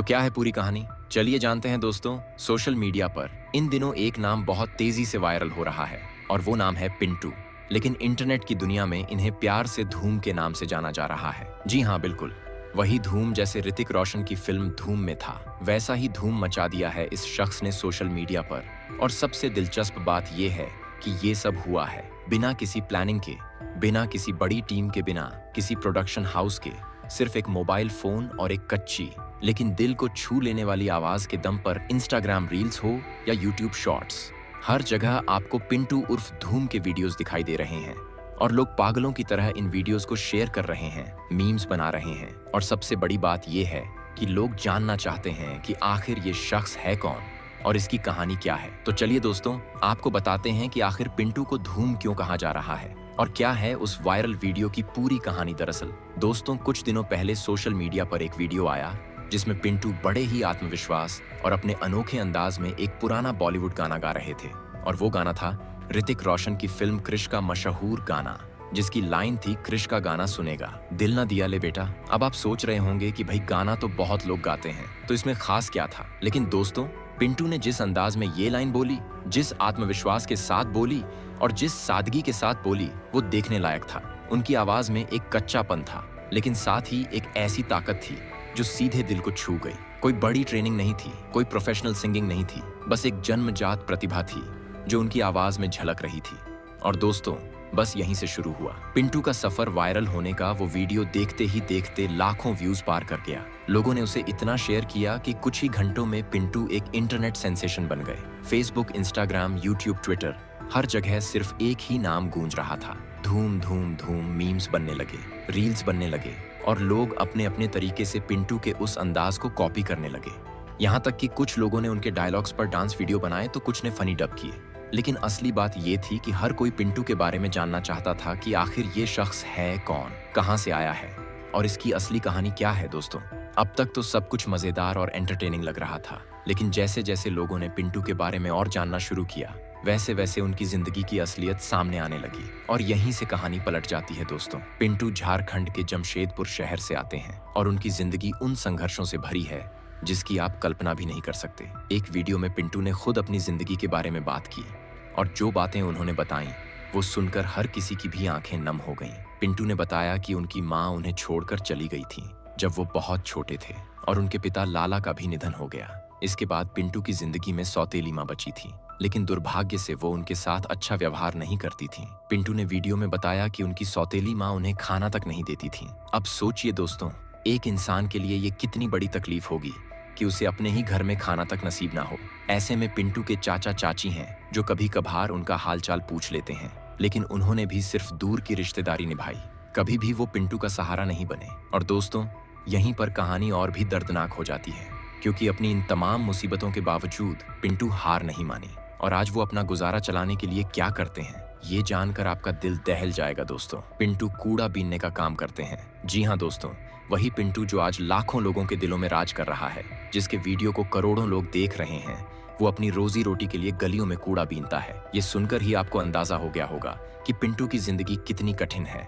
तो क्या है पूरी कहानी, चलिए जानते हैं दोस्तों। सोशल मीडिया पर इन दिनों एक नाम बहुत तेजी से वायरल हो रहा है और वो नाम है पिंटू। लेकिन इंटरनेट की दुनिया में इन्हें प्यार से धूम के नाम से जाना जा रहा है। जी हाँ, बिल्कुल वही धूम जैसे ऋतिक रोशन की फिल्म धूम में था, वैसा ही धूम मचा दिया है इस शख्स ने सोशल मीडिया पर। और सबसे दिलचस्प बात यह है कि ये सब हुआ है बिना किसी प्लानिंग के, बिना किसी बड़ी टीम के, बिना किसी प्रोडक्शन हाउस के। सिर्फ एक मोबाइल फोन और एक कच्ची लेकिन दिल को छू लेने वाली आवाज के दम पर इंस्टाग्राम रील्स हो या यूट्यूब शॉर्ट्स, हर जगह आपको पिंटू उर्फ धूम के वीडियोस दिखाई दे रहे हैं। और लोग पागलों की तरह इन वीडियोस को शेयर कर रहे हैं, मीम्स बना रहे हैं। और सबसे बड़ी बात यह है कि लोग जानना चाहते हैं कि आखिर ये शख्स है कौन और इसकी कहानी क्या है। तो चलिए दोस्तों, आपको बताते हैं कि आखिर पिंटू को धूम क्यों कहा जा रहा है और क्या है उस वायरल वीडियो की पूरी कहानी। दरअसल दोस्तों, कुछ दिनों पहले सोशल मीडिया पर एक वीडियो आया जिसमें पिंटू बड़े ही आत्मविश्वास और अपने अनोखे अंदाज में एक पुराना बॉलीवुड गाना गा रहे थे। और वो गाना था ऋतिक रोशन की फिल्म क्रिश का मशहूर गाना, जिसकी लाइन थी, क्रिश का गाना सुनेगा दिल ना दिया ले बेटा। अब आप सोच रहे होंगे कि भाई गाना तो बहुत लोग गाते हैं, तो इसमें खास क्या था। लेकिन दोस्तों, पिंटू ने जिस अंदाज में ये लाइन बोली, जिस आत्मविश्वास के साथ बोली और जिस सादगी के साथ बोली, वो देखने लायक था। उनकी आवाज में एक कच्चापन था, लेकिन साथ ही एक ऐसी ताकत थी जो सीधे दिल को छू गई। कोई बड़ी ट्रेनिंग नहीं थी, कोई प्रोफेशनल सिंगिंग नहीं थी, बस एक जन्मजात प्रतिभा थी जो उनकी आवाज में झलक रही थी। और दोस्तों, बस यहीं से शुरू हुआ पिंटू का सफर। वायरल होने का वो वीडियो देखते ही देखते लाखों व्यूज पार कर गया। लोगों ने उसे इतना शेयर किया कि कुछ ही घंटों में पिंटू एक इंटरनेट सेंसेशन बन गए। फेसबुक, इंस्टाग्राम, यूट्यूब, ट्विटर, हर जगह सिर्फ एक ही नाम गूंज रहा था, धूम धूम धूम। मीम्स बनने लगे, रील्स बनने लगे और लोग अपने अपने तरीके से पिंटू के उस अंदाज को कॉपी करने लगे। यहाँ तक कि कुछ लोगों ने उनके डायलॉग्स पर डांस वीडियो बनाए तो कुछ ने फनी डब किए। लेकिन असली बात ये थी कि हर कोई पिंटू के बारे में जानना चाहता था कि आखिर ये शख्स है कौन, कहाँ से आया है और इसकी असली कहानी क्या है। दोस्तों, अब तक तो सब कुछ मजेदार और एंटरटेनिंग लग रहा था, लेकिन जैसे जैसे लोगों ने पिंटू के बारे में और जानना शुरू किया, वैसे वैसे उनकी जिंदगी की असलियत सामने आने लगी। और यहीं से कहानी पलट जाती है दोस्तों। पिंटू झारखंड के जमशेदपुर शहर से आते हैं और उनकी जिंदगी उन संघर्षों से भरी है जिसकी आप कल्पना भी नहीं कर सकते। एक वीडियो में पिंटू ने खुद अपनी जिंदगी के बारे में बात की और जो बातें उन्होंने बताई वो सुनकर हर किसी की भी आंखें नम हो गईं। पिंटू ने बताया कि उनकी माँ उन्हें छोड़कर चली गई थी जब वो बहुत छोटे थे और उनके पिता लाला का भी निधन हो गया। इसके बाद पिंटू की जिंदगी में सौतेली माँ बची थी, लेकिन दुर्भाग्य से वो उनके साथ अच्छा व्यवहार नहीं करती थी। पिंटू ने वीडियो में बताया कि उनकी सौतेली माँ उन्हें खाना तक नहीं देती थी। अब सोचिए दोस्तों, एक इंसान के लिए ये कितनी बड़ी तकलीफ होगी कि उसे अपने ही घर में खाना तक नसीब ना हो। ऐसे में पिंटू के चाचा चाची हैं जो कभी कभार उनका हालचाल पूछ लेते हैं, लेकिन उन्होंने भी सिर्फ दूर की रिश्तेदारी निभाई, कभी भी वो पिंटू का सहारा नहीं बने। और दोस्तों, यहीं पर कहानी और भी दर्दनाक हो जाती है, क्योंकि अपनी इन तमाम मुसीबतों के बावजूद पिंटू हार नहीं मानी और आज वो अपना गुजारा चलाने के लिए क्या करते हैं, ये जानकर आपका दिल दहल जाएगा। दोस्तों, पिंटू कूड़ा बीनने का काम करते हैं। जी हाँ दोस्तों, वही पिंटू जो आज लाखों लोगों के दिलों में राज कर रहा है, जिसके वीडियो को करोड़ों लोग देख रहे हैं, वो अपनी रोजी रोटी के लिए गलियों में कूड़ा बीनता है। ये सुनकर ही आपको अंदाजा हो गया होगा कि पिंटू की जिंदगी कितनी कठिन है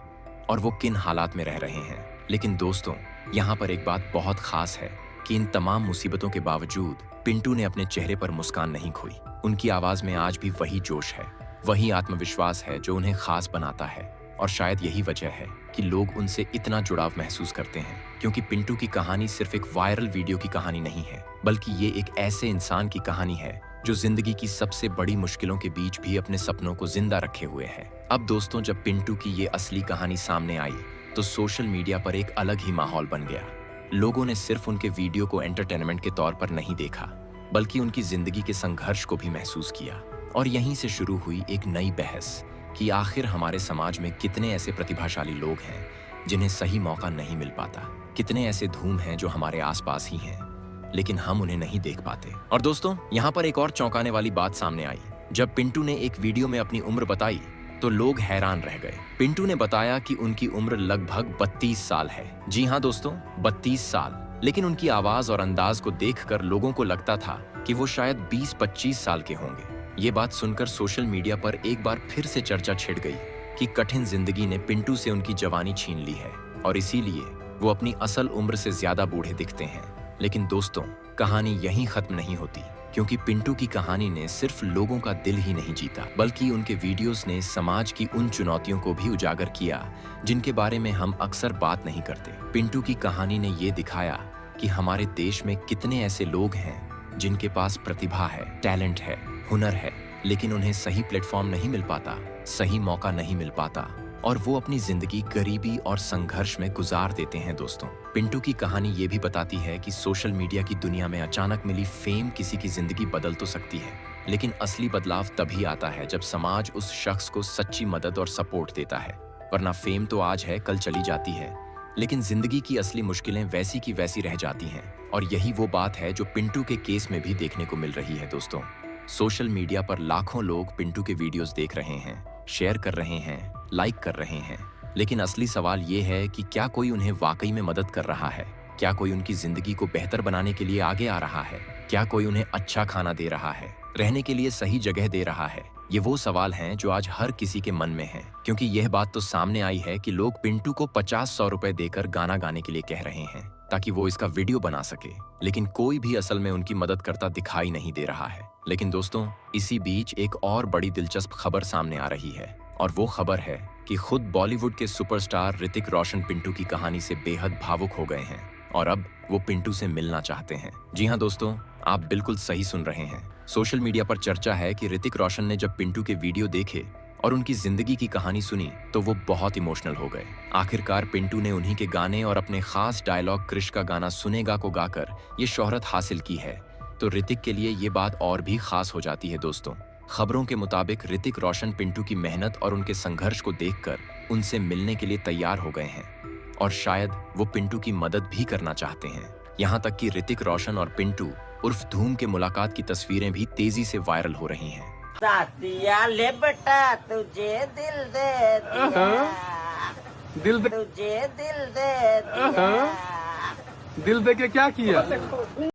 और वो किन हालात में रह रहे हैं। लेकिन दोस्तों, यहाँ पर एक बात बहुत खास है कि इन तमाम मुसीबतों के बावजूद पिंटू ने अपने चेहरे पर मुस्कान नहीं खोई। उनकी आवाज में आज भी वही जोश है, वही आत्मविश्वास है जो उन्हें खास बनाता है। और शायद यही वजह है कि लोग उनसे इतना जुड़ाव महसूस करते हैं, क्योंकि पिंटू की कहानी सिर्फ एक वायरल वीडियो की कहानी नहीं है, बल्कि ये एक ऐसे इंसान की कहानी है जो जिंदगी की सबसे बड़ी मुश्किलों के बीच भी अपने सपनों को जिंदा रखे हुए है। अब दोस्तों, जब पिंटू की ये असली कहानी सामने आई तो सोशल मीडिया पर एक अलग ही माहौल बन गया। लोगों ने सिर्फ उनके वीडियो को एंटरटेनमेंट के तौर पर नहीं देखा, बल्कि उनकी जिंदगी के संघर्ष को भी महसूस किया। और यहीं से शुरू हुई एक नई बहस कि आखिर हमारे समाज में कितने ऐसे प्रतिभाशाली लोग हैं जिन्हें सही मौका नहीं मिल पाता, कितने ऐसे धूम हैं जो हमारे आसपास ही हैं लेकिन हम उन्हें नहीं देख पाते। और दोस्तों, यहाँ पर एक और चौंकाने वाली बात सामने आई। जब पिंटू ने एक वीडियो में अपनी उम्र बताई तो लोग हैरान रह गए। पिंटू ने बताया कि उनकी उम्र लगभग 32 साल है। जी हाँ दोस्तों, 32 साल। लेकिन उनकी आवाज और अंदाज को देखकर लोगों को लगता था कि वो शायद 20-25 साल के होंगे। ये बात सुनकर सोशल मीडिया पर एक बार फिर से चर्चा छिड़ गई कि कठिन जिंदगी ने पिंटू से उनकी जवानी छीन ली है और इसीलिए वो अपनी असल उम्र से ज्यादा बूढ़े दिखते हैं। लेकिन दोस्तों, कहानी यहीं खत्म नहीं होती, क्योंकि पिंटू की कहानी ने सिर्फ लोगों का दिल ही नहीं जीता, बल्कि उनके वीडियोस ने समाज की उन चुनौतियों को भी उजागर किया जिनके बारे में हम अक्सर बात नहीं करते। पिंटू की कहानी ने ये दिखाया कि हमारे देश में कितने ऐसे लोग हैं जिनके पास प्रतिभा है, टैलेंट है, हुनर है, लेकिन उन्हें सही प्लेटफॉर्म नहीं मिल पाता, सही मौका नहीं मिल पाता और वो अपनी जिंदगी गरीबी और संघर्ष में गुजार देते हैं। दोस्तों, पिंटू की कहानी ये भी बताती है कि सोशल मीडिया की दुनिया में अचानक मिली फेम किसी की जिंदगी बदल तो सकती है, लेकिन असली बदलाव तभी आता है जब समाज उस शख्स को सच्ची मदद और सपोर्ट देता है। वरना फेम तो आज है, कल चली जाती है, लेकिन जिंदगी की असली मुश्किलें वैसी की वैसी रह जाती हैं। और यही वो बात है जो पिंटू के केस में भी देखने को मिल रही है। दोस्तों, सोशल मीडिया पर लाखों लोग पिंटू के वीडियोस देख रहे हैं, शेयर कर रहे हैं, लाइक कर रहे हैं, लेकिन असली सवाल ये है कि क्या कोई उन्हें वाकई में मदद कर रहा है? क्या कोई उनकी जिंदगी को बेहतर बनाने के लिए आगे आ रहा है? क्या कोई उन्हें अच्छा खाना दे रहा है, रहने के लिए सही जगह दे रहा है? ये वो सवाल हैं जो आज हर किसी के मन में हैं, क्योंकि यह बात तो सामने आई है कि लोग पिंटू को 50-100 रुपए देकर गाना गाने के लिए कह रहे हैं ताकि वो इसका वीडियो बना सके, लेकिन कोई भी असल में उनकी मदद करता दिखाई नहीं दे रहा है। लेकिन दोस्तों, इसी बीच एक और बड़ी दिलचस्प खबर सामने आ रही है, और वो खबर है कि खुद बॉलीवुड के सुपरस्टार ऋतिक रोशन पिंटू की कहानी से बेहद भावुक हो गए हैं और अब वो पिंटू से मिलना चाहते हैं। जी हाँ दोस्तों, आप बिल्कुल सही सुन रहे हैं। सोशल मीडिया पर चर्चा है कि ऋतिक रोशन ने जब पिंटू के वीडियो देखे और उनकी जिंदगी की कहानी सुनी तो वो बहुत इमोशनल हो गए। आखिरकार पिंटू ने उन्हीं के गाने और अपने खास डायलॉग क्रिश का गाना सुनेगा को गाकर ये शोहरत हासिल की है, तो ऋतिक के लिए ये बात और भी खास हो जाती है। दोस्तों, खबरों के मुताबिक ऋतिक रोशन पिंटू की मेहनत और उनके संघर्ष को देखकर उनसे मिलने के लिए तैयार हो गए हैं और शायद वो पिंटू की मदद भी करना चाहते हैं। यहाँ तक कि ऋतिक रोशन और पिंटू उर्फ धूम के मुलाकात की तस्वीरें भी तेजी से वायरल हो रही हैं। साथिया ले बेटा तुझे दिल दे दिया, तुझे दिल दे दिया। दिल दे के क्या किया?